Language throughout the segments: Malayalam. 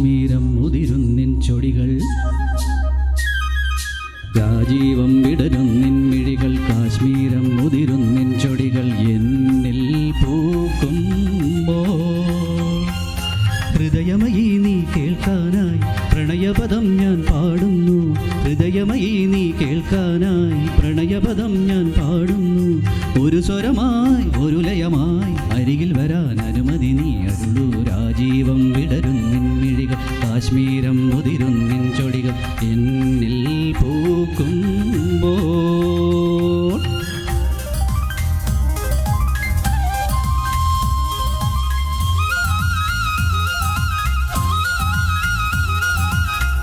കാശ്മീരം മുതിരുന്നിൻ ചൊടികൾ രാജീവം വിടരുന്നിൻ മിഴികൾ കാശ്മീരം മുതിരുന്നിൻ ചൊടികൾ എന്നിൽ പൂക്കുമ്പോൾ ഹൃദയമയി നീ കേൾക്കാനായി പ്രണയപദം ഞാൻ പാടുന്നു ഹൃദയമയി നീ കേൾക്കാനായി പ്രണയപദം ഞാൻ പാടുന്നു ഒരു സ്വരമായി ഒരു ലയമായി അരികിൽ വരാൻ അനുമതി നീ അരുളൂ രാജീവം വിടരുന്നിൻ മിഴികൾ കാശ്മീരം മുതിരുന്നിൻ ചൊടികൾ എന്നിൽ പൂക്കുമ്പോൾ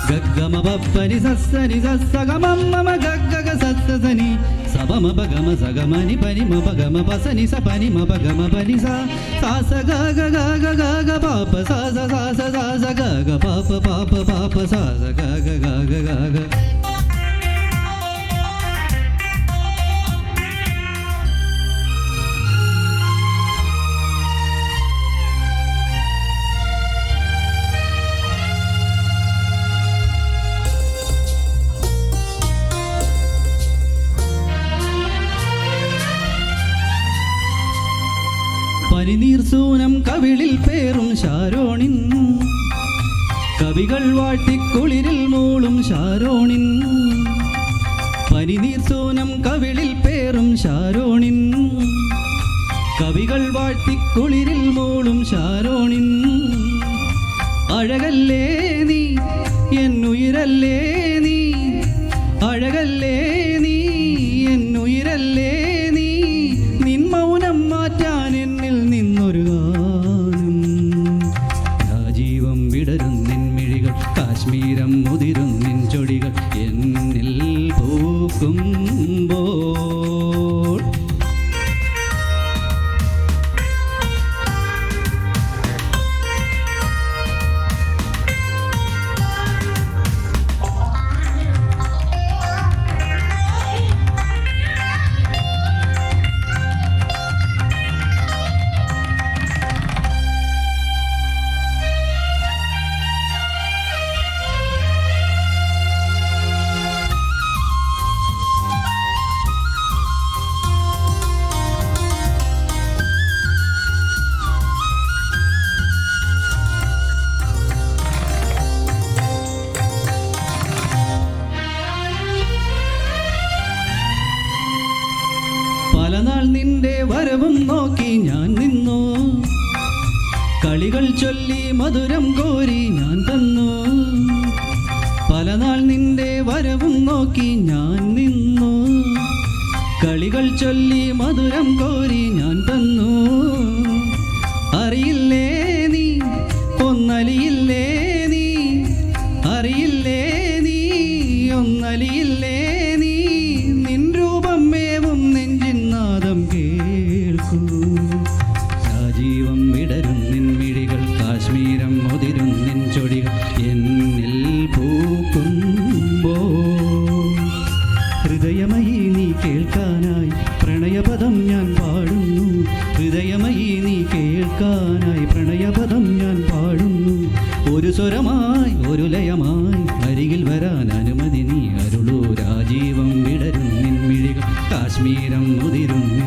ഗഗമ ബപ്പനി സസ്സനി സസ്സഗമമ്മ ഗഗഗ സസ്സനി സബമ ബഗമ സഗമനി പരിമ ബഗമ പസനി സപനി മ ബഗമ പനി സാസ ഗഗ ഗഗ ഗഗ പാപ സാസ സാസ സാസ ഗഗ പാപ പാപ പാപ സാസ ഗഗ ഗഗ ഗഗ പനിനീർ സൂനം കവിളിൽ പേറും ശാരോണിൻ കവികൾ വാട്ടിക്കുളിരിൽ മൂളും ശാരോണിൻ പനിനീർ സൂനം കവിളിൽ പേറും ശാരോണിൻ കവികൾ വാട്ടിക്കുളിരിൽ മൂളും ശാരോണിൻ അഴകല്ലേ നീ എന്നുയിരല്ലേ നീ അഴകല്ലേ നീ എന്നുയിരല്ലേ നീ നിൻ മൗനം മാറ്റാൻ എന്നിൽ നിന്നൊരു ഗാനം രാജീവം വിടരുന്നിൻ മിഴികൾ കാശ്മീരം മുതിരുന്നിൻ ചൊടികൾ എന്നിൽ പൂക്കുമ്പോൾ പലനാൾ നിന്റെ വരവും നോക്കി ഞാൻ നിന്നു കളികൾ ചൊല്ലി മധുരം കോരി ഞാൻ തന്നു പലനാൾ നിന്റെ വരവും നോക്കി ഞാൻ നിന്നു കളികൾ ചൊല്ലി മധുരം കോരി ഞാൻ തന്നു അറിയില്ലേ നീ ഒന്നലിയില്ലേ നീ അറിയില്ലേ നീ ഒന്നലിയില്ലേ നീ നിൻ രൂപം മേവും നെഞ്ചിൻ നാദം കേൾക്കൂ രാജീവം വിടരുന്നിൻ മിഴികൾ കാശ്മീരം മുതിരുന്നിൻ ചൊടികൾ എന്നിൽ പൂക്കുമ്പോൾ ഹൃദയമയി നീ കേൾക്കാനായി പ്രണയപദം ഞാൻ പാടുന്നു ഹൃദയമയി നീ കേൾക്കാനായി പ്രണയപദം ഞാൻ പാടുന്നു ഒരു സ്വരമായി ഒരു ലയമായി അരികിൽ വരാൻ അനുമതി നീ അരുളൂ രാജീവം വിടരുന്നിൻ മിഴികൾ കാശ്മീരം മുതിരുന്നു